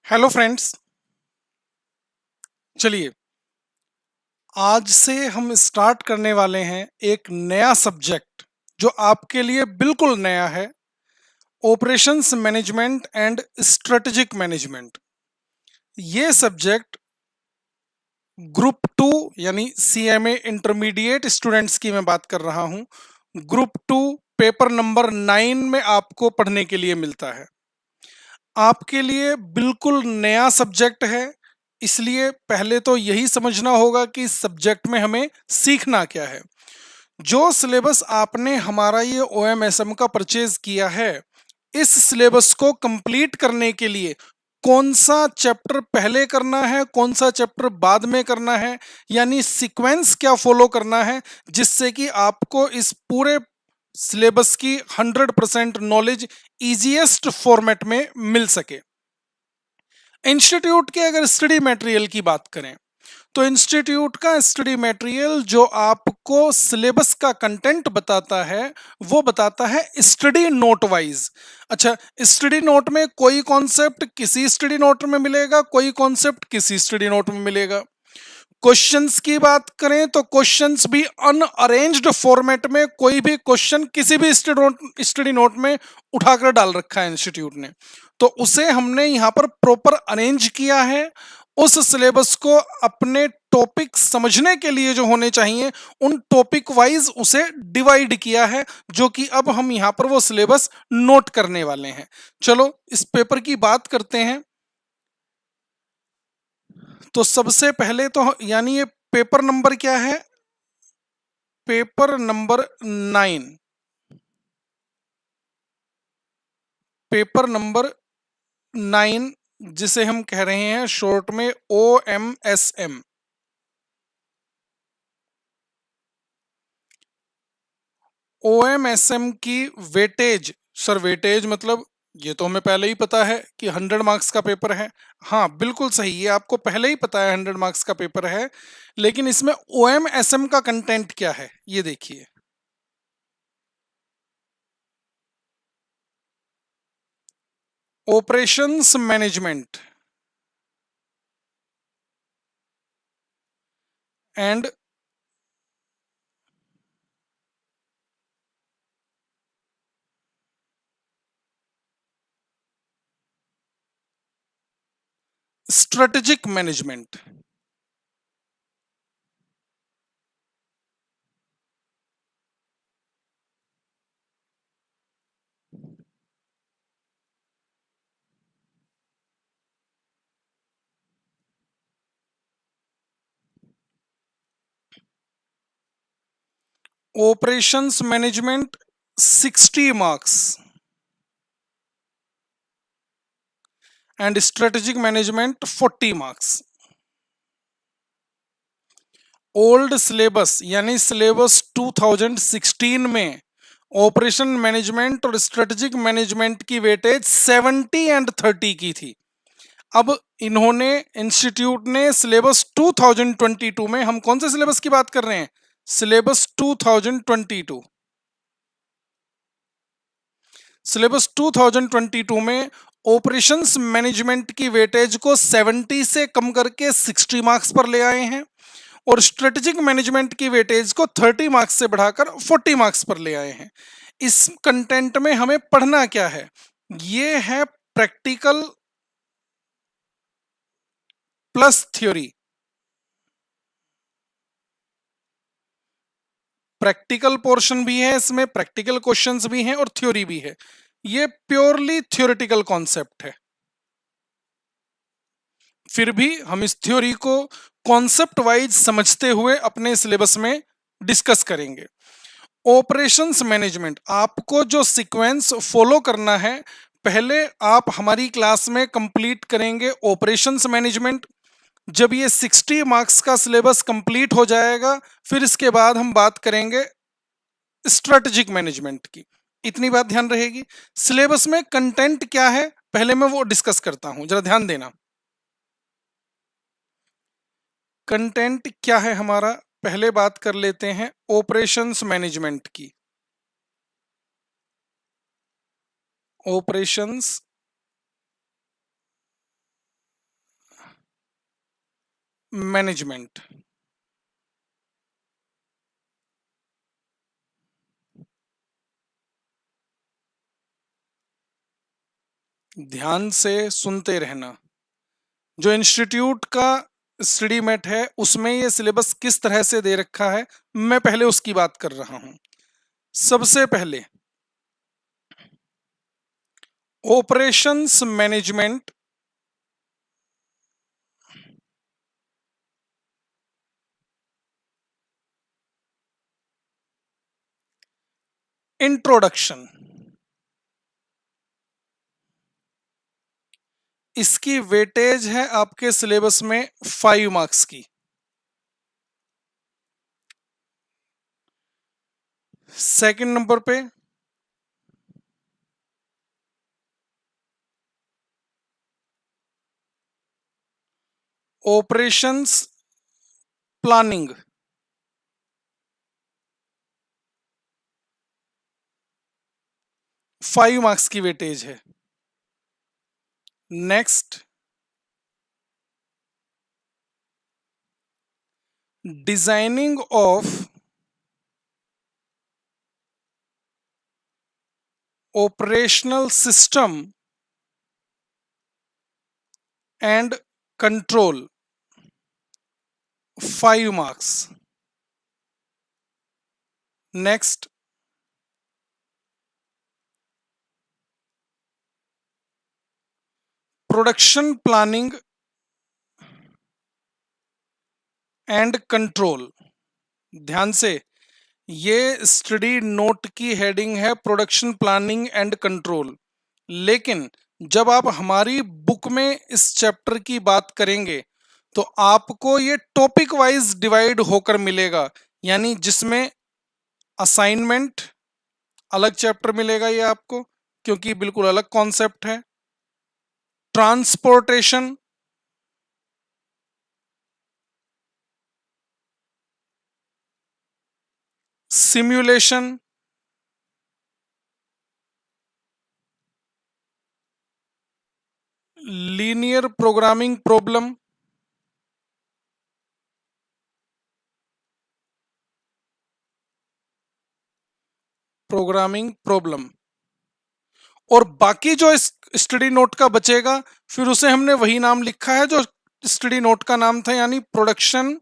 Hello friends. चलिए, आज से हम स्टार्ट करने वाले हैं एक नया सब्जेक्ट जो आपके लिए बिल्कुल नया है। Operations management and strategic management. ये सब्जेक्ट ग्रुप टू यानी सीएमए इंटरमीडिएट स्टूडेंट्स की मैं बात कर रहा हूँ। ग्रुप टू पेपर नंबर 9 में आपको पढ़ने के लिए मिलता है। आपके लिए बिल्कुल नया सब्जेक्ट है, इसलिए पहले तो यही समझना होगा कि इस सब्जेक्ट में हमें सीखना क्या है। जो सिलेबस आपने हमारा ये ओएमएसएम का परचेज किया है, इस सिलेबस को कंप्लीट करने के लिए कौन सा चैप्टर पहले करना है, कौन सा चैप्टर बाद में करना है, यानी सीक्वेंस क्या फॉलो करना है, जिससे कि आपको इस पूरे सिलेबस की 100% नॉलेज इजीएस्ट फॉर्मेट में मिल सके। इंस्टीट्यूट के अगर स्टडी मटेरियल की बात करें तो इंस्टीट्यूट का स्टडी मटेरियल जो आपको सिलेबस का कंटेंट बताता है वो बताता है स्टडी नोट वाइज। अच्छा, स्टडी नोट में कोई कॉन्सेप्ट किसी स्टडी नोट में मिलेगा, कोई कॉन्सेप्ट किसी स्टडी नोट में मिलेगा। क्वेश्चंस की बात करें तो क्वेश्चंस भी अनअरेंज्ड फॉर्मेट में कोई भी क्वेश्चन किसी भी स्टडी नोट में उठाकर डाल रखा है इंस्टीट्यूट ने, तो उसे हमने यहाँ पर प्रॉपर अरेंज किया है। उस सिलेबस को अपने टॉपिक समझने के लिए जो होने चाहिए उन टॉपिक वाइज उसे डिवाइड किया है, जो कि अब हम यहाँ पर वो सिलेबस नोट करने वाले हैं। चलो इस पेपर की बात करते हैं। तो सबसे पहले तो यानी ये पेपर नंबर क्या है? Paper number 9। पेपर नंबर 9 जिसे हम कह रहे हैं शॉर्ट में OMSM। OMSM की वेटेज, सर वेटेज मतलब ये तो हमें पहले ही पता है कि 100 मार्क्स का पेपर है। हाँ बिल्कुल सही, ये आपको पहले ही पता है 100 मार्क्स का पेपर है। लेकिन इसमें OMSM का कंटेंट क्या है ये देखिए। Operations management and strategic management. Operations management 60 marks and strategic management 40 marks. Old syllabus यानी सिलेबस 2016 में ऑपरेशन मैनेजमेंट और स्ट्रेटेजिक मैनेजमेंट की वेटेज 70 एंड 30 की थी। अब इन्होंने इंस्टीट्यूट ने सिलेबस 2022 में, हम कौन से सिलेबस की बात कर रहे हैं? सिलेबस 2022। सिलेबस 2022 में ऑपरेशंस मैनेजमेंट की वेटेज को 70 से कम करके 60 मार्क्स पर ले आए हैं और स्ट्रेटेजिक मैनेजमेंट की वेटेज को 30 मार्क्स से बढ़ाकर 40 मार्क्स पर ले आए हैं। इस कंटेंट में हमें पढ़ना क्या है? ये है practical plus theory. Practical portion भी है इसमें, प्रैक्टिकल क्वेश्चंस भी हैं और थ्योरी भी है। ये प्योरली थ्योरेटिकल कॉन्सेप्ट है। फिर भी हम इस थ्योरी को कॉन्सेप्ट वाइज समझते हुए अपने सिलेबस में डिस्कस करेंगे। ऑपरेशंस मैनेजमेंट, आपको जो सीक्वेंस फॉलो करना है, पहले आप हमारी क्लास में कंप्लीट करेंगे ऑपरेशंस मैनेजमेंट। जब ये 60 मार्क्स का सिलेबस कंप्लीट हो जाएगा फिर इसके बाद हम बात करेंगे स्ट्रेटेजिक मैनेजमेंट की। इतनी बात ध्यान रहेगी। सिलेबस में कंटेंट क्या है पहले मैं वो डिस्कस करता हूं, जरा ध्यान देना। कंटेंट क्या है हमारा, पहले बात कर लेते हैं ऑपरेशंस मैनेजमेंट की। Operations management. ध्यान से सुनते रहना। जो इंस्टीट्यूट का स्टडी मेट है उसमें ये सिलेबस किस तरह से दे रखा है, मैं पहले उसकी बात कर रहा हूं। सबसे पहले ऑपरेशंस मैनेजमेंट, इंट्रोडक्शन। इसकी वेटेज है आपके सिलेबस में 5 मार्क्स की। सेकंड नंबर पे ऑपरेशंस प्लानिंग, 5 मार्क्स की वेटेज है। Next, designing of operational system and control, 5 marks. Next, production planning and control. ध्यान से, ये स्टडी नोट की हेडिंग है प्रोडक्शन प्लानिंग एंड कंट्रोल, लेकिन जब आप हमारी बुक में इस चैप्टर की बात करेंगे तो आपको ये टॉपिक वाइज डिवाइड होकर मिलेगा, यानी जिसमें असाइनमेंट अलग चैप्टर मिलेगा ये आपको, क्योंकि बिल्कुल अलग कॉन्सेप्ट है। Transportation, simulation, linear programming problem, programming problem, और बाकी जो इस स्टडी नोट का बचेगा फिर उसे हमने वही नाम लिखा है जो स्टडी नोट का नाम था, यानी प्रोडक्शन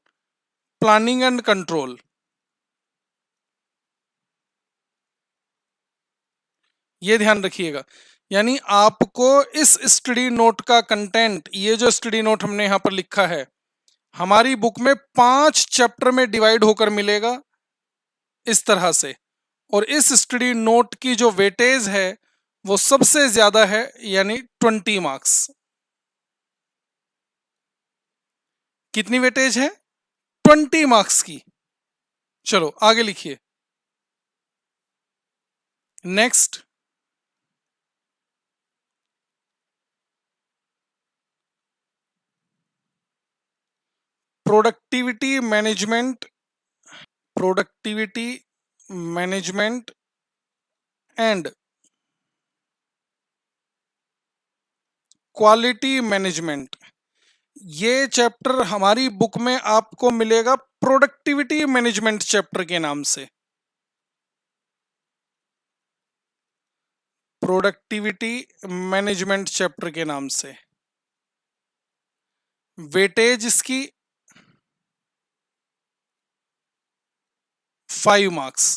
प्लानिंग एंड कंट्रोल। ये ध्यान रखिएगा, यानी आपको इस स्टडी नोट का कंटेंट, ये जो स्टडी नोट हमने यहां पर लिखा है, हमारी बुक में 5 चैप्टर में डिवाइड होकर मिलेगा इस तरह से। और इस स्टडी नोट की जो वेटेज है वो सबसे ज्यादा है, यानी 20 मार्क्स। कितनी वेटेज है? 20 मार्क्स की। चलो आगे लिखिए। Next, productivity management, productivity management and quality management. ये चैप्टर हमारी बुक में आपको मिलेगा प्रोडक्टिविटी मैनेजमेंट चैप्टर के नाम से। प्रोडक्टिविटी मैनेजमेंट चैप्टर के नाम से। वेटेज इसकी 5 मार्क्स।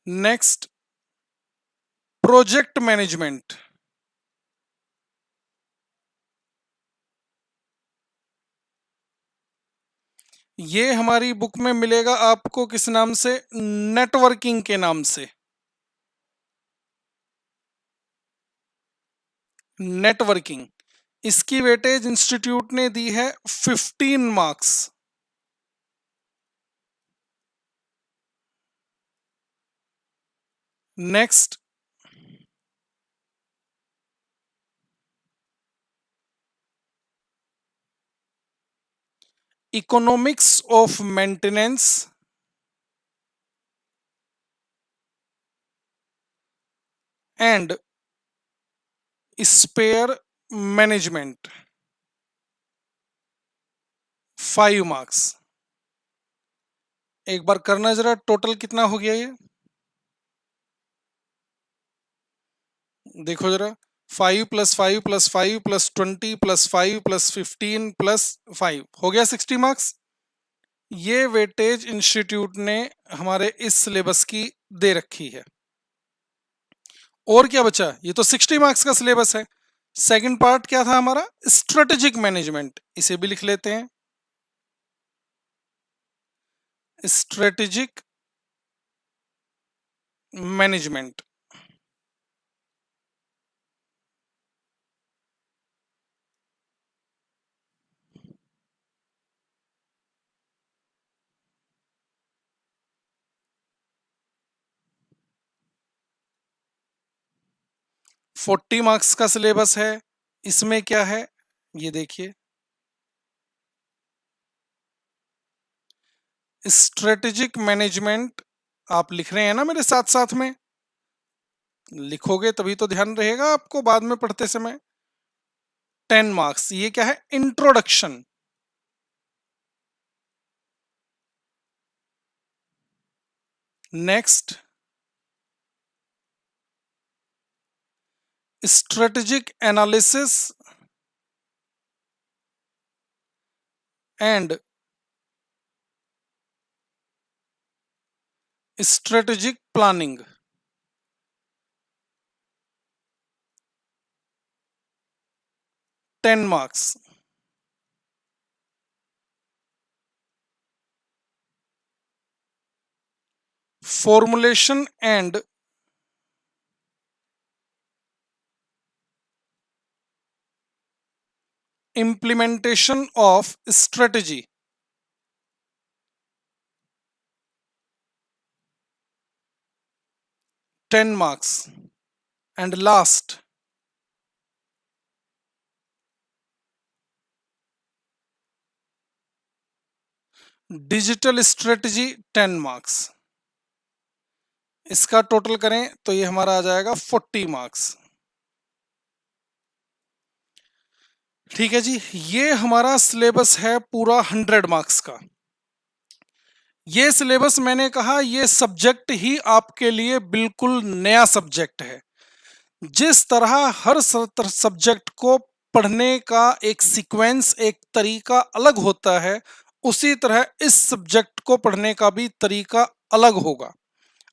Next, project management. ये हमारी बुक में मिलेगा आपको किस नाम से? नेटवर्किंग के नाम से। नेटवर्किंग, इसकी वेटेज इंस्टीट्यूट ने दी है 15 marks. Next, economics of maintenance and spare management. 5 marks. एक बार करना जरा, टोटल कितना हो गया ये, देखो जरा। 5 + 5 + 5 + 20 + 5 + 15 हो गया 60 मार्क्स। ये वेटेज इंस्टीट्यूट ने हमारे इस सिलेबस की दे रखी है। और क्या बचा, ये तो 60 मार्क्स का सिलेबस है। सेकंड पार्ट क्या था हमारा, स्ट्रेटेजिक मैनेजमेंट, इसे भी लिख लेते हैं, स्ट्रेटेजिक मैनेजमेंट। फोर्टी मार्क्स का सिलेबस है। इसमें क्या है, ये देखिए, स्ट्रेटेजिक मैनेजमेंट। आप लिख रहे हैं ना मेरे साथ साथ में, लिखोगे तभी तो ध्यान रहेगा आपको बाद में पढ़ते समय। 10 मार्क्स, ये क्या है, introduction. Next, strategic analysis and strategic planning. 10 marks. Formulation and implementation of strategy, 10 marks. And last, digital strategy, 10 marks। इसका टोटल करें तो ये हमारा आ जाएगा 40 मार्क्स। ठीक है जी, ये हमारा सिलेबस है पूरा 100 मार्क्स का। ये सिलेबस मैंने कहा, ये सब्जेक्ट ही आपके लिए बिल्कुल नया सब्जेक्ट है। जिस तरह हर सब्जेक्ट को पढ़ने का एक सीक्वेंस, एक तरीका अलग होता है, उसी तरह इस सब्जेक्ट को पढ़ने का भी तरीका अलग होगा।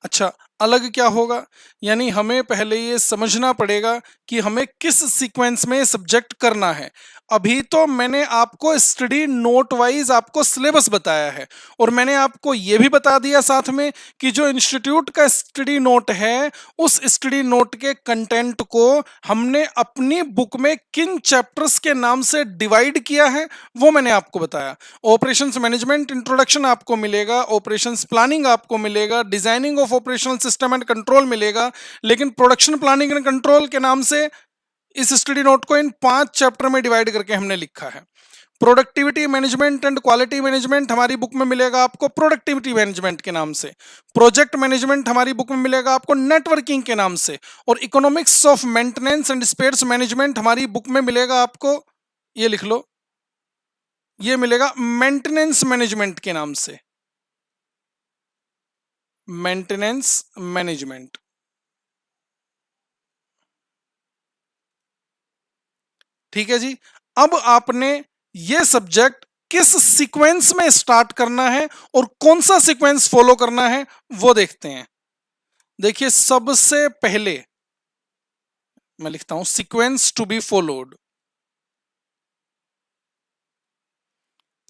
अच्छा, अलग क्या होगा, यानी हमें पहले ये समझना पड़ेगा कि हमें किस सीक्वेंस में सब्जेक्ट करना है। अभी तो मैंने आपको स्टडी नोट वाइज आपको सिलेबस बताया है, और मैंने आपको ये भी बता दिया साथ में कि जो इंस्टीट्यूट का स्टडी नोट है, उस स्टडी नोट के कंटेंट को हमने अपनी बुक में किन चैप्टर्स के नाम से डिवाइड किया है, वो मैंने आपको बताया। ऑपरेशंस मैनेजमेंट इंट्रोडक्शन आपको मिलेगा, ऑपरेशंस प्लानिंग आपको मिलेगा, designing of operational system and control मिलेगा, लेकिन प्रोडक्शन प्लानिंग एंड कंट्रोल के नाम से इस स्टडी नोट को इन 5 चैप्टर में डिवाइड करके हमने लिखा है। Productivity management and quality management हमारी बुक में मिलेगा आपको प्रोडक्टिविटी मैनेजमेंट के नाम से। प्रोजेक्ट मैनेजमेंट हमारी बुक में मिलेगा आपको नेटवर्किंग के नाम से। और economics of maintenance and spheres management हमारी बुक में मिलेगा आपको, ये लिख लो, ये मिलेगा मेंटेनेंस मैनेजमेंट के नाम से, मेंटेनेंस मैनेजमेंट। ठीक है जी। अब आपने ये सब्जेक्ट किस सीक्वेंस में स्टार्ट करना है और कौन सा सीक्वेंस फॉलो करना है वो देखते हैं। देखिए, सबसे पहले मैं लिखता हूं sequence to be followed,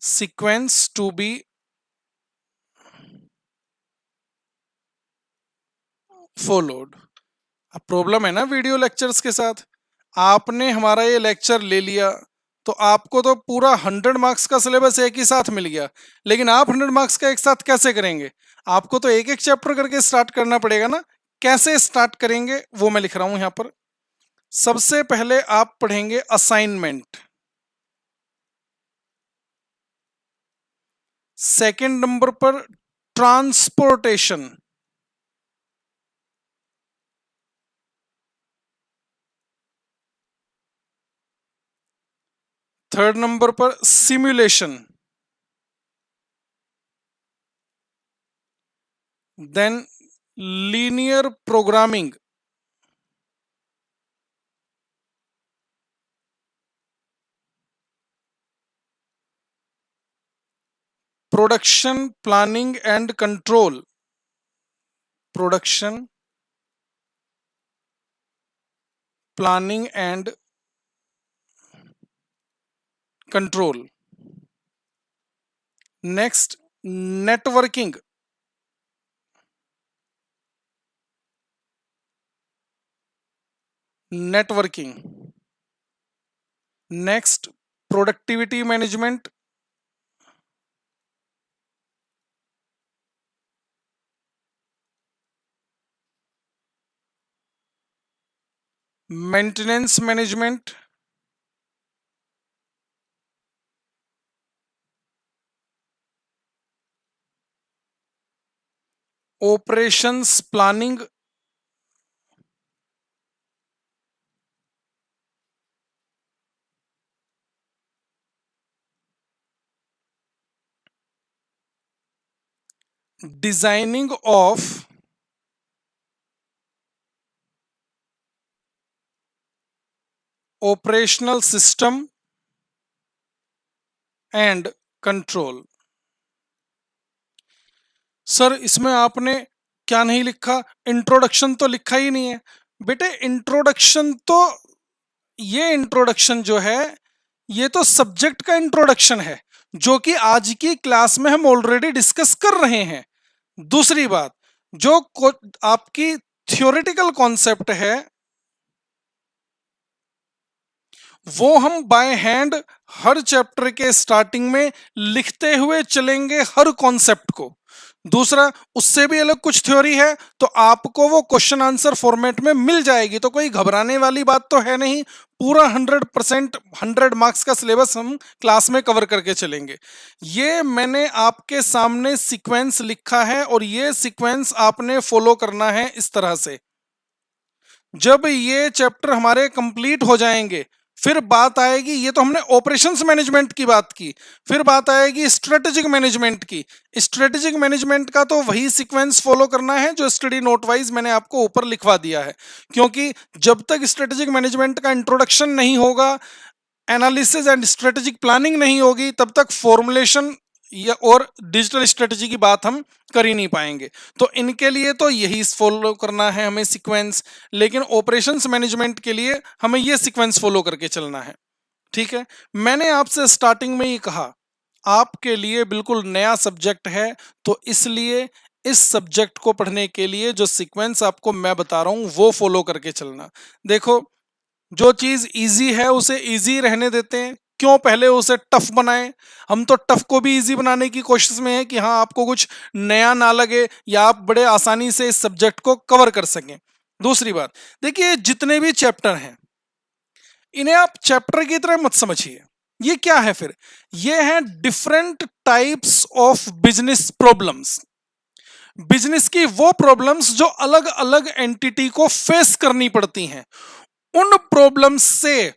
sequence to be followed. अब प्रॉब्लम है ना वीडियो लेक्चर्स के साथ, आपने हमारा ये लेक्चर ले लिया तो आपको तो पूरा 100 मार्क्स का सिलेबस एक ही साथ मिल गया, लेकिन आप 100 मार्क्स का एक साथ कैसे करेंगे, आपको तो एक एक चैप्टर करके स्टार्ट करना पड़ेगा ना। कैसे स्टार्ट करेंगे वो मैं लिख रहा हूं यहां पर। सबसे पहले आप पढ़ेंगे असाइनमेंट, सेकंड नंबर पर ट्रांसपोर्टेशन, थर्ड नंबर पर simulation, then linear programming, production planning and control, production planning and control. Next, networking, networking. Next, productivity management, maintenance management, operations planning, designing of operational system and control. Sir इसमें आपने क्या नहीं लिखा? Introduction तो लिखा ही नहीं है बेटे। इंट्रोडक्शन तो, ये इंट्रोडक्शन जो है ये तो सब्जेक्ट का इंट्रोडक्शन है जो कि आज की क्लास में हम ऑलरेडी डिस्कस कर रहे हैं। दूसरी बात, जो आपकी थ्योरेटिकल कॉन्सेप्ट है वो हम बाय हैंड हर चैप्टर के स्टार्टिंग में लिखते हुए चलेंगे हर कॉन्सेप्ट को। दूसरा, उससे भी अलग कुछ थ्योरी है तो आपको वो क्वेश्चन आंसर फॉर्मेट में मिल जाएगी, तो कोई घबराने वाली बात तो है नहीं। पूरा 100% 100 मार्क्स का सिलेबस हम क्लास में कवर करके चलेंगे। ये मैंने आपके सामने सीक्वेंस लिखा है और ये सीक्वेंस आपने फॉलो करना है इस तरह से। जब ये चैप्टर हमारे कंप्लीट हो जाएंगे फिर बात आएगी, ये तो हमने ऑपरेशंस मैनेजमेंट की बात की, फिर बात आएगी स्ट्रेटेजिक मैनेजमेंट की। स्ट्रेटेजिक मैनेजमेंट का तो वही सीक्वेंस फॉलो करना है जो स्टडी नोट वाइज मैंने आपको ऊपर लिखवा दिया है, क्योंकि जब तक स्ट्रेटेजिक मैनेजमेंट का इंट्रोडक्शन नहीं होगा, एनालिसिस एंड स्ट्रेटेजिक प्लानिंग नहीं होगी, तब तक फॉर्मुलेशन या और डिजिटल स्ट्रेटेजी की बात हम कर ही नहीं पाएंगे। तो इनके लिए तो यही फॉलो करना है हमें सीक्वेंस, लेकिन ऑपरेशंस मैनेजमेंट के लिए हमें ये सीक्वेंस फॉलो करके चलना है। ठीक है, मैंने आपसे स्टार्टिंग में ही कहा आपके लिए बिल्कुल नया सब्जेक्ट है, तो इसलिए इस सब्जेक्ट को पढ़ने के लिए जो सीक्वेंस आपको मैं बता रहा हूं वो फॉलो करके चलना। देखो, जो चीज इजी है उसे इजी रहने देते हैं, क्यों पहले उसे टफ बनाएं? हम तो टफ को भी इजी बनाने की कोशिश में है कि हाँ आपको कुछ नया ना लगे या आप बड़े आसानी से इस सब्जेक्ट को कवर कर सकें। दूसरी बात, देखिए जितने भी चैप्टर हैं इन्हें आप चैप्टर की तरह मत समझिए। ये क्या है फिर? ये है different types of business problems. Business की वो प्रॉब्लम्स जो अलग अलग एंटिटी को फेस करनी पड़ती हैं, उन प्रॉब्लम्स से,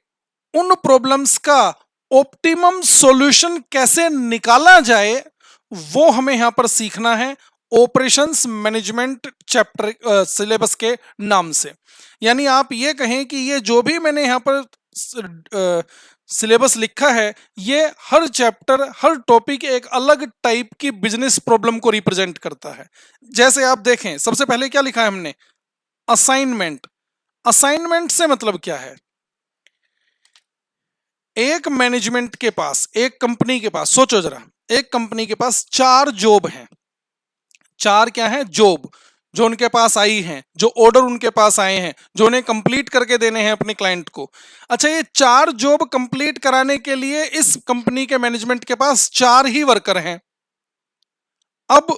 उन प्रॉब्लम्स का ऑप्टिमम सॉल्यूशन कैसे निकाला जाए वो हमें यहां पर सीखना है ऑपरेशंस मैनेजमेंट चैप्टर सिलेबस के नाम से। यानी आप ये कहें कि ये जो भी मैंने यहां पर सिलेबस लिखा है ये हर चैप्टर, हर टॉपिक एक अलग टाइप की बिजनेस प्रॉब्लम को रिप्रेजेंट करता है। जैसे आप देखें, सबसे पहले क्या लिखा है हमने? असाइनमेंट। असाइनमेंट से मतलब क्या है? एक मैनेजमेंट के पास, एक कंपनी के पास, सोचो जरा, एक कंपनी के पास 4 जॉब हैं। 4 क्या है? जॉब जो उनके पास आई हैं, जो ऑर्डर उनके पास आए हैं, जो उन्हें कंप्लीट करके देने हैं अपने क्लाइंट को। अच्छा, ये 4 जॉब कंप्लीट कराने के लिए इस कंपनी के मैनेजमेंट के पास 4 ही वर्कर हैं। अब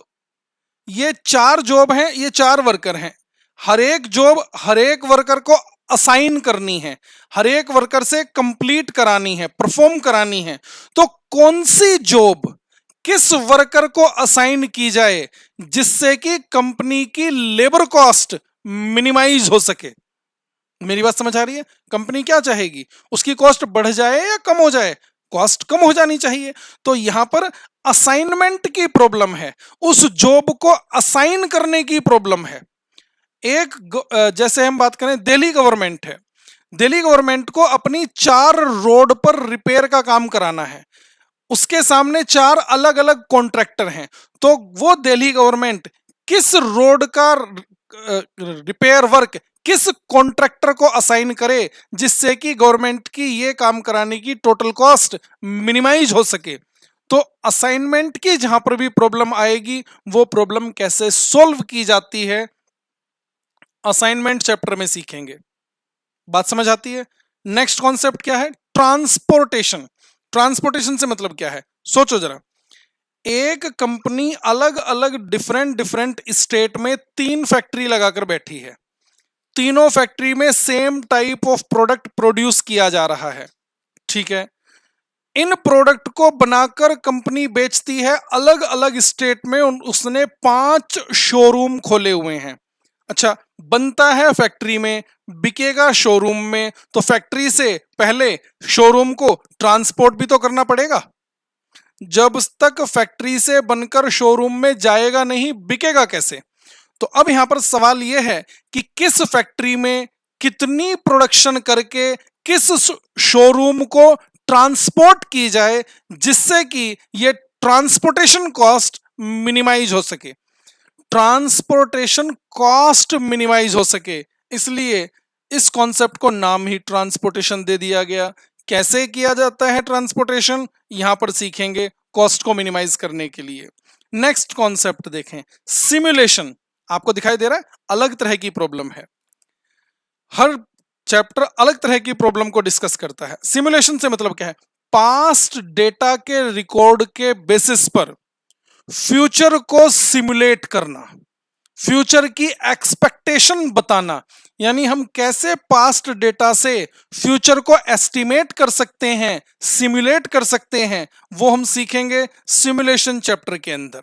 ये 4 जॉब हैं, ये 4 वर्कर हैं। हर एक जॉब हर एक वर्कर को असाइन करनी है, हर एक वर्कर से कंप्लीट करानी है, परफॉर्म करानी है। तो कौन सी जॉब किस वर्कर को असाइन की जाए जिससे कि कंपनी की लेबर कॉस्ट मिनिमाइज हो सके? मेरी बात समझ आ रही है? कंपनी क्या चाहेगी? उसकी कॉस्ट बढ़ जाए या कम हो जाए? कॉस्ट कम हो जानी चाहिए। तो यहां पर असाइनमेंट की प्रॉब्लम है, उस जॉब को असाइन करने की प्रॉब्लम है। जैसे हम बात करें, दिल्ली गवर्नमेंट है, दिल्ली गवर्नमेंट को अपनी 4 रोड पर रिपेयर का काम कराना है, उसके सामने 4 अलग अलग कॉन्ट्रैक्टर हैं, तो वो दिल्ली गवर्नमेंट किस रोड का रिपेयर वर्क किस कॉन्ट्रैक्टर को असाइन करे जिससे कि गवर्नमेंट की ये काम कराने की टोटल कॉस्ट मिनिमाइज हो सके। तो असाइनमेंट की जहां पर भी प्रॉब्लम आएगी, वो प्रॉब्लम कैसे सॉल्व की जाती है, असाइनमेंट चैप्टर में सीखेंगे। बात समझ आती है? नेक्स्ट कॉन्सेप्ट क्या है? ट्रांसपोर्टेशन। ट्रांसपोर्टेशन से मतलब क्या है, सोचो जरा। एक कंपनी अलग अलग डिफरेंट डिफरेंट स्टेट में 3 फैक्ट्री लगाकर बैठी है, तीनों फैक्ट्री में same type of product produce किया जा रहा है, ठीक है। इन प्रोडक्ट को बनाकर कंपनी बेचती है अलग अलग स्टेट में, उसने 5 शोरूम खोले हुए हैं। अच्छा, बनता है फैक्ट्री में, बिकेगा शोरूम में, तो फैक्ट्री से पहले शोरूम को ट्रांसपोर्ट भी तो करना पड़ेगा। जब तक फैक्ट्री से बनकर शोरूम में जाएगा नहीं, बिकेगा कैसे? तो अब यहां पर सवाल यह है कि किस फैक्ट्री में कितनी प्रोडक्शन करके किस शोरूम को ट्रांसपोर्ट की जाए जिससे कि ये ट्रांसपोर्टेशन कॉस्ट मिनिमाइज हो सके, ट्रांसपोर्टेशन कॉस्ट मिनिमाइज हो सके। इसलिए इस कॉन्सेप्ट को नाम ही ट्रांसपोर्टेशन दे दिया गया। कैसे किया जाता है ट्रांसपोर्टेशन, यहां पर सीखेंगे कॉस्ट को मिनिमाइज करने के लिए। नेक्स्ट कॉन्सेप्ट देखें, सिमुलेशन। आपको दिखाई दे रहा है अलग तरह की प्रॉब्लम है, हर चैप्टर अलग तरह की प्रॉब्लम को डिस्कस करता है। सिमुलेशन से मतलब क्या है? पास्ट डेटा के रिकॉर्ड के बेसिस पर फ्यूचर को सिमुलेट करना, फ्यूचर की एक्सपेक्टेशन बताना, यानी हम कैसे पास्ट डेटा से फ्यूचर को एस्टिमेट कर सकते हैं, सिमुलेट कर सकते हैं, वो हम सीखेंगे सिमुलेशन चैप्टर के अंदर।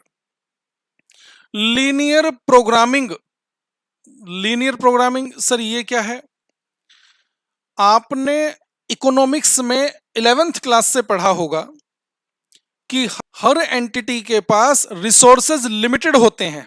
Linear programming. Linear programming sir ये क्या है? आपने इकोनॉमिक्स में 11th क्लास से पढ़ा होगा कि हर एंटिटी के पास रिसोर्सेज लिमिटेड होते हैं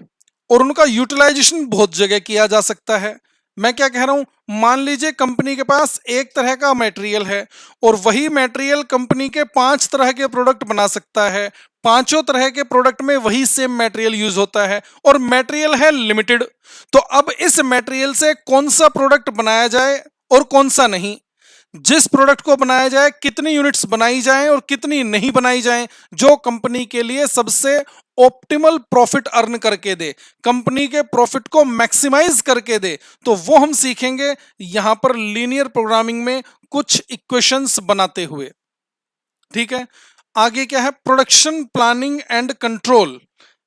और उनका यूटिलाइजेशन बहुत जगह किया जा सकता है। मैं क्या कह रहा हूं, मान लीजिए कंपनी के पास एक तरह का मटेरियल है और वही मटेरियल कंपनी के 5 तरह के प्रोडक्ट बना सकता है, पांचों तरह के प्रोडक्ट में वही सेम मटेरियल यूज होता है और मटेरियल है लिमिटेड। तो अब इस मटेरियल से कौन सा प्रोडक्ट बनाया जाए और कौन सा नहीं, जिस प्रोडक्ट को बनाया जाए कितनी यूनिट्स बनाई जाएं और कितनी नहीं बनाई जाएं, जो कंपनी के लिए सबसे ऑप्टिमल प्रॉफिट अर्न करके दे, कंपनी के प्रॉफिट को मैक्सिमाइज करके दे, तो वो हम सीखेंगे यहां पर लीनियर प्रोग्रामिंग में कुछ इक्वेशंस बनाते हुए। ठीक है, आगे क्या है? Production planning and control.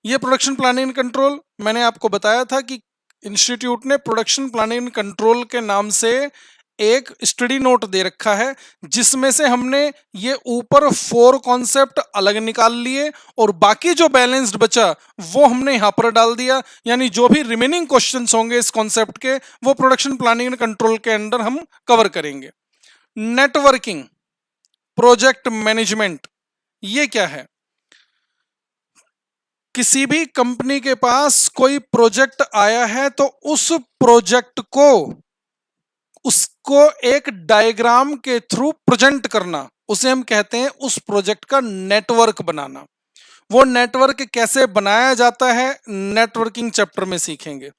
ये प्रोडक्शन प्लानिंग एंड कंट्रोल मैंने आपको बताया था कि इंस्टीट्यूट ने प्रोडक्शन प्लानिंग एंड कंट्रोल के नाम से एक स्टडी नोट दे रखा है, जिसमें से हमने ये ऊपर 4 कॉन्सेप्ट अलग निकाल लिए और बाकी जो बैलेंस्ड बचा वो हमने यहां पर डाल दिया। यानी जो भी रिमेनिंग क्वेश्चंस होंगे इस कॉन्सेप्ट के, वो प्रोडक्शन प्लानिंग एंड कंट्रोल के अंदर हम कवर करेंगे। नेटवर्किंग, प्रोजेक्ट मैनेजमेंट, ये क्या है? किसी भी कंपनी के पास कोई प्रोजेक्ट आया है तो उस प्रोजेक्ट को उसको एक डायग्राम के थ्रू प्रेजेंट करना, उसे हम कहते हैं उस प्रोजेक्ट का नेटवर्क बनाना। वो नेटवर्क कैसे बनाया जाता है नेटवर्किंग चैप्टर में सीखेंगे।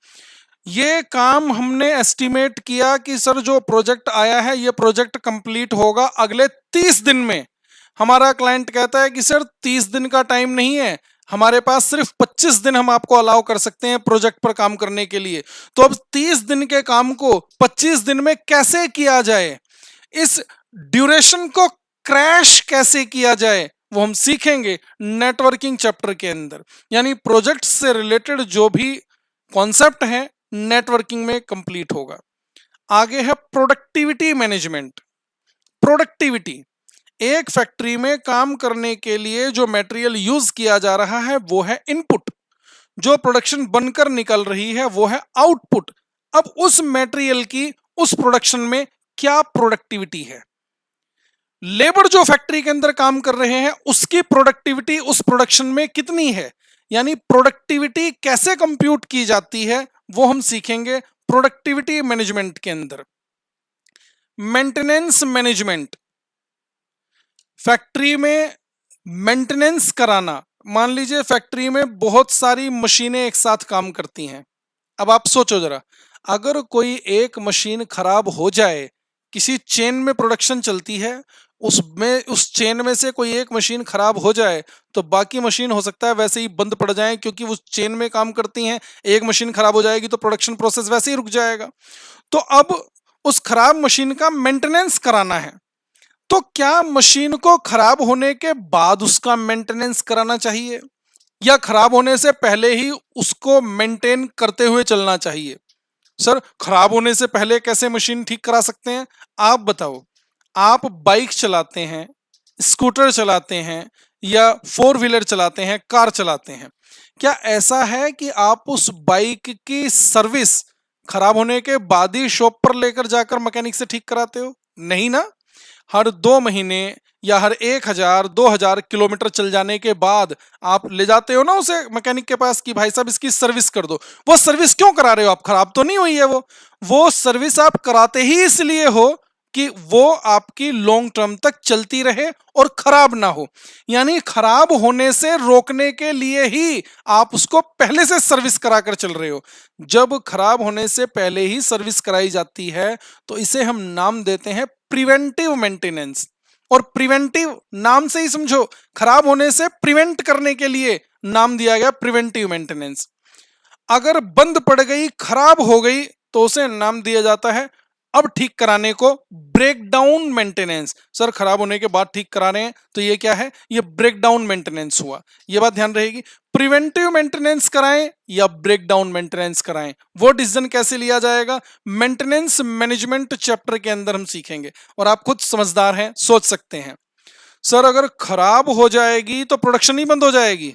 ये काम हमने एस्टिमेट किया कि सर जो प्रोजेक्ट आया है ये प्रोजेक्ट कंप्लीट होगा अगले 30 दिन में। हमारा क्लाइंट कहता है कि सर 30 दिन का टाइम नहीं है, हमारे पास सिर्फ 25 दिन हम आपको अलाउ कर सकते हैं प्रोजेक्ट पर काम करने के लिए। तो अब 30 दिन के काम को 25 दिन में कैसे किया जाए, इस ड्यूरेशन को क्रैश कैसे किया जाए, वो हम सीखेंगे नेटवर्किंग चैप्टर के अंदर। यानी प्रोजेक्ट से रिलेटेड जो भी कॉन्सेप्ट है नेटवर्किंग में कंप्लीट होगा। आगे है प्रोडक्टिविटी मैनेजमेंट। प्रोडक्टिविटी, एक फैक्ट्री में काम करने के लिए जो मटेरियल यूज किया जा रहा है वो है इनपुट, जो प्रोडक्शन बनकर निकल रही है वो है आउटपुट। अब उस मटेरियल की उस प्रोडक्शन में क्या प्रोडक्टिविटी है? लेबर जो फैक्ट्री के अंदर काम कर रहे हैं उसकी प्रोडक्टिविटी उस प्रोडक्शन में कितनी है, यानी प्रोडक्टिविटी कैसे कंप्यूट की जाती है वो हम सीखेंगे प्रोडक्टिविटी मैनेजमेंट के अंदर। मेंटेनेंस मैनेजमेंट, फैक्ट्री में मेंटेनेंस कराना। मान लीजिए फैक्ट्री में बहुत सारी मशीनें एक साथ काम करती हैं। अब आप सोचो जरा, अगर कोई एक मशीन खराब हो जाए, किसी चेन में प्रोडक्शन चलती है, उसमें उस चेन में से कोई एक मशीन खराब हो जाए तो बाकी मशीन हो सकता है वैसे ही बंद पड़ जाए, क्योंकि उस चेन में काम करती हैं। एक मशीन खराब हो जाएगी तो प्रोडक्शन प्रोसेस वैसे ही रुक जाएगा। तो अब उस खराब मशीन का मेंटेनेंस कराना है, तो क्या मशीन को खराब होने के बाद उसका मेंटेनेंस कराना चाहिए या खराब होने से पहले ही उसको मेंटेन करते हुए चलना चाहिए? सर, खराब होने से पहले कैसे मशीन ठीक करा सकते हैं? आप बताओ। आप बाइक चलाते हैं, स्कूटर चलाते हैं या फोर व्हीलर चलाते हैं, कार चलाते हैं, क्या ऐसा है कि आप उस बाइक की सर्विस खराब होने के बाद ही शॉप पर लेकर जाकर मैकेनिक से ठीक कराते हो? नहीं ना। हर 2 महीने या हर 1000-2000 किलोमीटर चल जाने के बाद आप ले जाते हो ना उसे मैकेनिक के पास कि भाई साहब इसकी सर्विस कर दो। वो सर्विस क्यों करा रहे हो आप? खराब तो नहीं हुई है वो सर्विस आप कराते ही इसलिए हो कि वो आपकी लॉन्ग टर्म तक चलती रहे और खराब ना हो, यानी खराब होने से रोकने के लिए ही आप उसको पहले से सर्विस कराकर चल रहे हो। जब खराब होने से पहले ही सर्विस कराई जाती है तो इसे हम नाम देते हैं प्रिवेंटिव मेंटेनेंस। और प्रिवेंटिव नाम से ही समझो, खराब होने से प्रिवेंट करने के लिए नाम दिया गया प्रिवेंटिव मेंटेनेंस। अगर बंद पड़ गई, खराब हो गई, तो उसे नाम दिया जाता है अब ठीक कराने को ब्रेक डाउन मेंटेनेंस। सर, खराब होने के बाद ठीक करा रहे हैं तो ये क्या है? ये ब्रेक डाउन मेंटेनेंस हुआ। ये बात ध्यान रहेगी। प्रिवेंटिव मेंटेनेंस कराएं या ब्रेक डाउन मेंटेनेंस कराएं, वो डिसीजन कैसे लिया जाएगा मेंटेनेंस मैनेजमेंट चैप्टर के अंदर हम सीखेंगे। और आप खुद समझदार हैं, सोच सकते हैं, सर अगर खराब हो जाएगी तो प्रोडक्शन ही बंद हो जाएगी,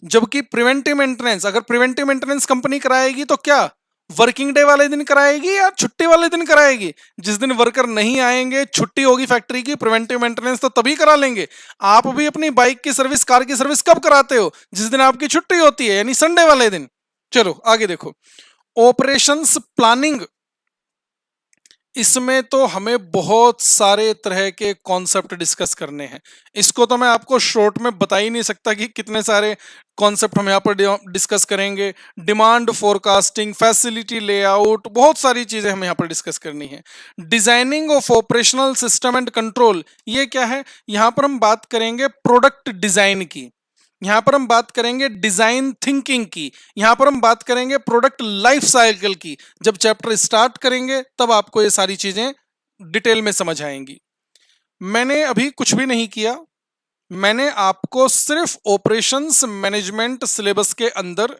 जबकि प्रिवेंटिव मेंटेनेंस, अगर प्रिवेंटिव मेंटेनेंस कंपनी कराएगी तो क्या वर्किंग डे वाले दिन कराएगी या छुट्टी वाले दिन कराएगी? जिस दिन वर्कर नहीं आएंगे, छुट्टी होगी फैक्ट्री की, प्रिवेंटिव मेंटेनेंस तो तभी करा लेंगे। आप भी अपनी बाइक की सर्विस, कार की सर्विस कब कराते हो? जिस दिन आपकी छुट्टी होती है, यानी संडे वाले दिन। चलो आगे देखो, ऑपरेशंस प्लानिंग। इसमें तो हमें बहुत सारे तरह के कॉन्सेप्ट डिस्कस करने हैं। इसको तो मैं आपको शॉर्ट में बता ही नहीं सकता कि कितने सारे कॉन्सेप्ट हम यहाँ पर डिस्कस करेंगे। डिमांड फोरकास्टिंग, फैसिलिटी लेआउट, बहुत सारी चीजें हम यहाँ पर डिस्कस करनी है। Designing of operational system and control, ये क्या है? यहाँ पर हम बात करेंगे प्रोडक्ट डिजाइन की, यहाँ पर हम बात करेंगे डिजाइन थिंकिंग की, यहाँ पर हम बात करेंगे प्रोडक्ट लाइफ साइकिल की। जब चैप्टर स्टार्ट करेंगे तब आपको ये सारी चीजें डिटेल में समझ आएंगी। मैंने अभी कुछ भी नहीं किया, मैंने आपको सिर्फ ऑपरेशंस मैनेजमेंट सिलेबस के अंदर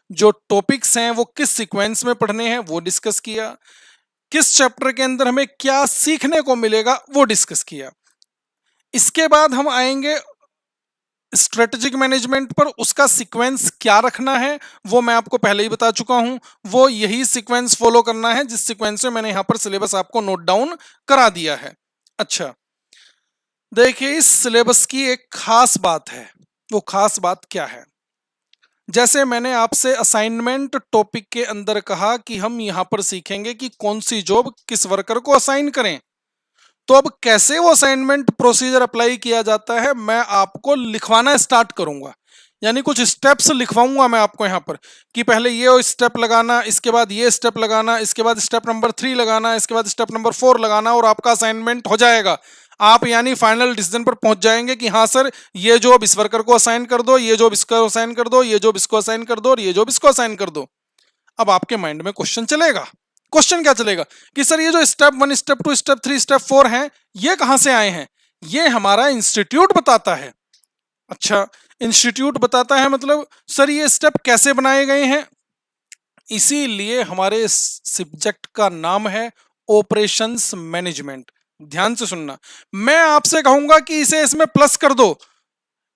जो टॉपिक्स हैं वो किस सीक्वेंस में पढ़ने हैं वो डिस्कस किया, किस चैप्टर के अंदर हमें क्या सीखने को मिलेगा वो डिस्कस किया। इसके बाद हम आएंगे स्ट्रेटेजिक मैनेजमेंट पर, उसका सीक्वेंस क्या रखना है वो मैं आपको पहले ही बता चुका हूं। वो यही सीक्वेंस फॉलो करना है जिस सीक्वेंस में मैंने यहां पर सिलेबस आपको नोट डाउन करा दिया है। अच्छा, देखिए इस सिलेबस की एक खास बात है। वो खास बात क्या है? जैसे मैंने आपसे असाइनमेंट टॉपिक के अंदर कहा कि हम यहां पर सीखेंगे कि कौन सी जॉब किस वर्कर को असाइन करें, तो अब कैसे वो असाइनमेंट प्रोसीजर अप्लाई किया जाता है मैं आपको लिखवाना स्टार्ट करूंगा। यानी कुछ स्टेप्स लिखवाऊंगा मैं आपको यहाँ पर कि पहले ये स्टेप लगाना, इसके बाद ये स्टेप लगाना, इसके बाद स्टेप नंबर 3 लगाना, इसके बाद स्टेप नंबर 4 लगाना, और आपका असाइनमेंट हो जाएगा। आप यानी फाइनल डिसीजन पर पहुंच जाएंगे कि हाँ सर, ये जॉब इस वर्कर को असाइन कर दो, ये जॉब इसको असाइन कर दो, ये जॉब इसको असाइन कर दो, और ये जॉब इसको असाइन कर दो। अब आपके माइंड में क्वेश्चन चलेगा। क्वेश्चन क्या चलेगा कि सर ये जो स्टेप 1, स्टेप 2, स्टेप 3, स्टेप 4 हैं, ये कहां से आए हैं? ये हमारा इंस्टीट्यूट बताता है। अच्छा, इंस्टीट्यूट बताता है मतलब सर ये स्टेप कैसे बनाए गए हैं? इसीलिए हमारे सब्जेक्ट का नाम है ऑपरेशंस मैनेजमेंट। ध्यान से सुनना, मैं आपसे कहूंगा कि इसे इसमें प्लस कर दो,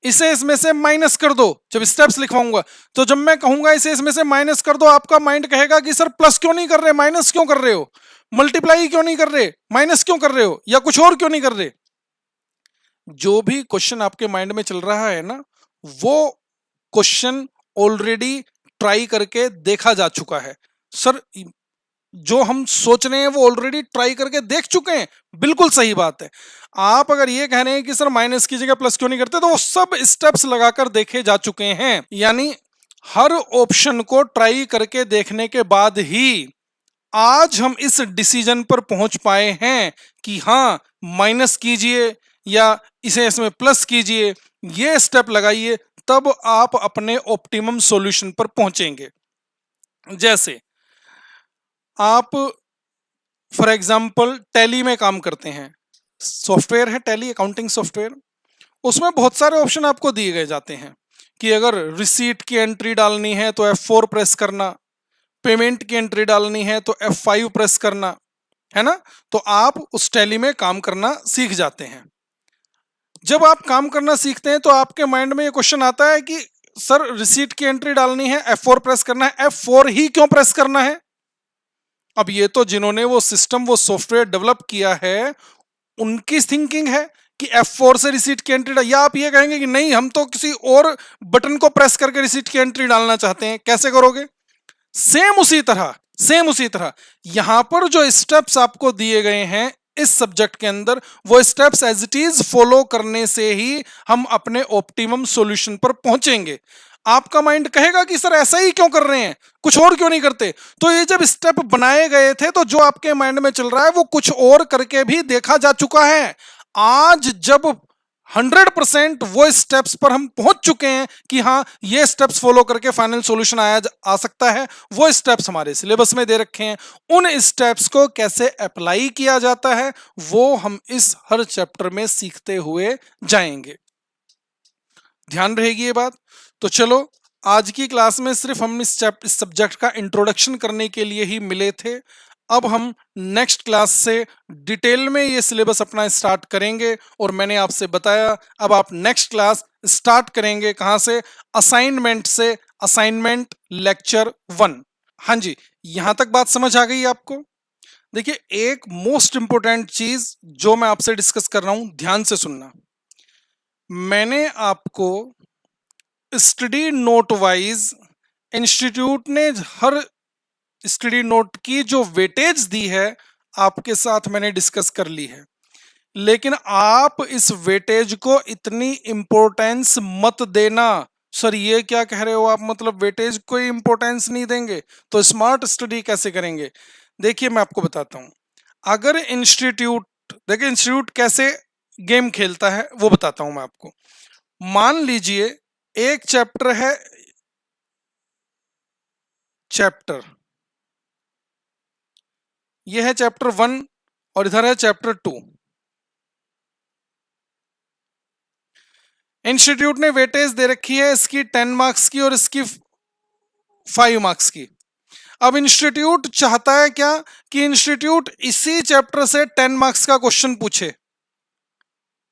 इसे इसमें से माइनस कर दो जब स्टेप्स लिखवाऊंगा। तो जब मैं कहूंगा इसे इसमें से माइनस कर दो, आपका माइंड कहेगा कि सर प्लस क्यों नहीं कर रहे, माइनस क्यों कर रहे हो? मल्टीप्लाई क्यों नहीं कर रहे, माइनस क्यों कर रहे हो, या कुछ और क्यों नहीं कर रहे? जो भी क्वेश्चन आपके माइंड में चल रहा है ना, वो क्वेश्चन ऑलरेडी ट्राई करके देखा जा चुका है। सर जो हम सोच रहे हैं वो ऑलरेडी ट्राई करके देख चुके हैं, बिल्कुल सही बात है। आप अगर ये कह रहे हैं कि सर माइनस की जगह प्लस क्यों नहीं करते, तो वो सब स्टेप्स लगाकर देखे जा चुके हैं। यानी हर ऑप्शन को ट्राई करके देखने के बाद ही आज हम इस डिसीजन पर पहुंच पाए हैं कि हाँ माइनस कीजिए या इसे इसमें प्लस कीजिए, ये स्टेप लगाइए, तब आप अपने ऑप्टिमम सॉल्यूशन पर पहुंचेंगे। जैसे आप फॉर एग्जांपल टैली में काम करते हैं, सॉफ्टवेयर है टैली, अकाउंटिंग सॉफ्टवेयर, उसमें बहुत सारे ऑप्शन आपको दिए गए जाते हैं कि अगर रिसीट की एंट्री डालनी है तो F4 प्रेस करना, पेमेंट की एंट्री डालनी है तो F5 प्रेस करना, है ना। तो आप उस टैली में काम करना सीख जाते हैं। जब आप काम करना सीखते हैं तो आपके माइंड में ये क्वेश्चन आता है कि सर रिसीट की एंट्री डालनी है, F4 प्रेस करना है, F4 ही क्यों प्रेस करना है? अब ये तो जिन्होंने वो सिस्टम, वो सॉफ्टवेयर डेवलप किया है, उनकी थिंकिंग है कि F4 से रिसीट की एंट्री, या आप ये कहेंगे कि नहीं हम तो किसी और बटन को प्रेस करके रिसीट की एंट्री डालना चाहते हैं, कैसे करोगे? सेम उसी तरह, सेम उसी तरह यहां पर जो स्टेप्स आपको दिए गए हैं इस सब्जेक्ट के अंदर, वो steps as it is follow करने से ही हम अपने ऑप्टिमम सॉल्यूशन पर पहुंचेंगे। आपका माइंड कहेगा कि सर ऐसा ही क्यों कर रहे हैं, कुछ और क्यों नहीं करते? तो ये जब स्टेप बनाए गए थे तो जो आपके माइंड में चल रहा है वो कुछ और करके भी देखा जा चुका है। आज जब 100% वो स्टेप्स पर हम पहुंच चुके हैं कि हाँ ये स्टेप्स फॉलो करके फाइनल सॉल्यूशन आ सकता है, वो स्टेप्स हमारे सिलेबस में दे रखे हैं। उन स्टेप्स को कैसे अप्लाई किया जाता है वो हम इस हर चैप्टर में सीखते हुए जाएंगे। ध्यान रहेगी ये बात। तो चलो आज की क्लास में सिर्फ हम इस सब्जेक्ट का इंट्रोडक्शन करने के लिए ही मिले थे। अब हम नेक्स्ट क्लास से डिटेल में ये सिलेबस अपना स्टार्ट करेंगे, और मैंने आपसे बताया अब आप नेक्स्ट क्लास स्टार्ट करेंगे कहां से? असाइनमेंट से, असाइनमेंट लेक्चर 1। हाँ जी, यहां तक बात समझ आ गई आपको? देखिए एक मोस्ट इंपोर्टेंट चीज जो मैं आपसे डिस्कस कर रहा हूं, ध्यान से सुनना। मैंने आपको स्टडी नोट वाइज इंस्टीट्यूट ने हर स्टडी नोट की जो वेटेज दी है आपके साथ मैंने डिस्कस कर ली है, लेकिन आप इस वेटेज को इतनी इंपॉर्टेंस मत देना। सर ये क्या कह रहे हो आप, मतलब वेटेज को इंपॉर्टेंस नहीं देंगे तो स्मार्ट स्टडी कैसे करेंगे? देखिए मैं आपको बताता हूं। अगर इंस्टीट्यूट, देखिए इंस्टीट्यूट कैसे गेम खेलता है वो बताता हूं मैं आपको। मान लीजिए एक चैप्टर है, चैप्टर ये है चैप्टर 1 और इधर है चैप्टर 2। इंस्टीट्यूट ने वेटेज दे रखी है इसकी 10 मार्क्स की और इसकी 5 मार्क्स की। अब इंस्टीट्यूट चाहता है क्या कि इंस्टीट्यूट इसी चैप्टर से 10 मार्क्स का क्वेश्चन पूछे।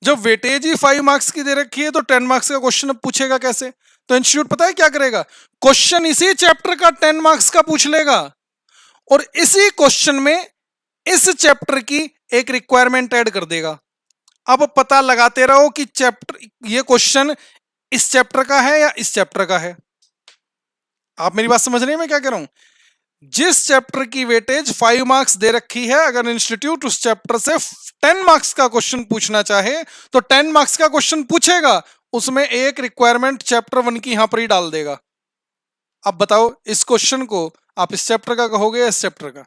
जब वेटेज ही 5 मार्क्स की दे रखी है तो 10 मार्क्स का क्वेश्चन अब पूछेगा कैसे? तो इंस्टीट्यूट पता है क्या करेगा? क्वेश्चन इसी चैप्टर का 10 मार्क्स का पूछ लेगा और इसी क्वेश्चन में इस चैप्टर की एक रिक्वायरमेंट ऐड कर देगा। अब पता लगाते रहो कि चैप्टर, ये क्वेश्चन इस चैप्टर का है या इस चैप्टर का है। आप मेरी बात समझ रहे हैं मैं क्या कह रहा हूं? जिस चैप्टर की वेटेज 5 मार्क्स दे रखी है, अगर इंस्टीट्यूट उस चैप्टर से 10 मार्क्स का क्वेश्चन पूछना चाहे तो 10 मार्क्स का क्वेश्चन पूछेगा, उसमें एक रिक्वायरमेंट चैप्टर 1 की यहां पर ही डाल देगा। अब बताओ इस क्वेश्चन को आप इस चैप्टर का कहोगे या इस चैप्टर का?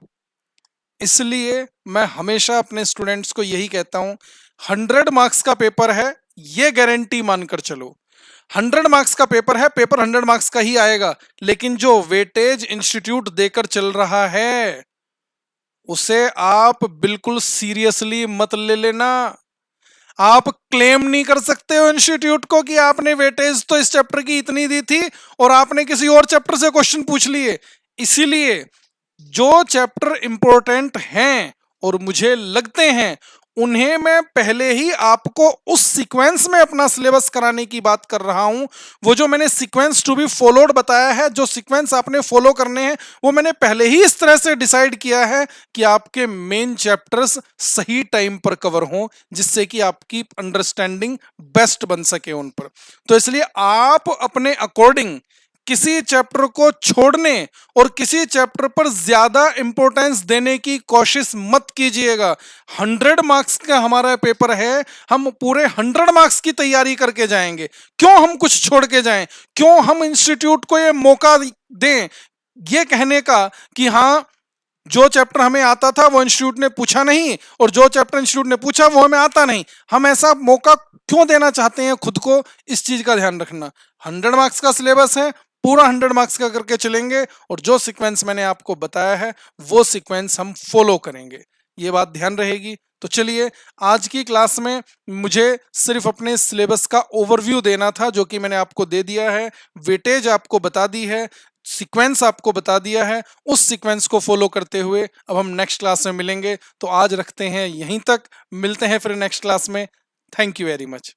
इसलिए मैं हमेशा अपने स्टूडेंट्स को यही कहता हूं, 100 मार्क्स का पेपर है ये गारंटी मानकर चलो। 100 मार्क्स का पेपर है, पेपर 100 मार्क्स का ही आएगा, लेकिन जो वेटेज इंस्टीट्यूट देकर चल रहा है उसे आप बिल्कुल सीरियसली मत ले लेना। आप क्लेम नहीं कर सकते हो इंस्टीट्यूट को कि आपने वेटेज तो इस चैप्टर की इतनी दी थी और आपने किसी और चैप्टर से क्वेश्चन पूछ लिए। इसीलिए जो चैप्टर इंपॉर्टेंट हैं और मुझे लगते हैं उन्हें मैं पहले ही आपको उस सीक्वेंस में अपना सिलेबस कराने की बात कर रहा हूं। वो जो मैंने सीक्वेंस टू बी फॉलोड बताया है, जो सीक्वेंस आपने फॉलो करने हैं, वो मैंने पहले ही इस तरह से डिसाइड किया है कि आपके मेन चैप्टर्स सही टाइम पर कवर हों, जिससे कि आपकी अंडरस्टैंडिंग बेस्ट बन सके उन पर। तो इसलिए आप अपने अकॉर्डिंग किसी चैप्टर को छोड़ने और किसी चैप्टर पर ज्यादा इंपॉर्टेंस देने की कोशिश मत कीजिएगा। 100 मार्क्स का हमारा पेपर है, हम पूरे 100 मार्क्स की तैयारी करके जाएंगे। क्यों हम कुछ छोड़ के जाएं? क्यों हम इंस्टीट्यूट को ये मौका दें ये कहने का कि हाँ, जो चैप्टर हमें आता था वो इंस्टीट्यूट ने पूछा नहीं, और जो चैप्टर इंस्टीट्यूट ने पूछा वो हमें आता नहीं। हम ऐसा मौका क्यों देना चाहते हैं खुद को? इस चीज का ध्यान रखना। 100 मार्क्स का सिलेबस है, पूरा 100 मार्क्स का करके चलेंगे, और जो सीक्वेंस मैंने आपको बताया है वो सीक्वेंस हम फॉलो करेंगे। ये बात ध्यान रहेगी। तो चलिए, आज की क्लास में मुझे सिर्फ अपने सिलेबस का ओवरव्यू देना था, जो कि मैंने आपको दे दिया है। वेटेज आपको बता दी है, सीक्वेंस आपको बता दिया है। उस सीक्वेंस को फॉलो करते हुए अब हम नेक्स्ट क्लास में मिलेंगे। तो आज रखते हैं यहीं तक, मिलते हैं फिर नेक्स्ट क्लास में। Thank you very much.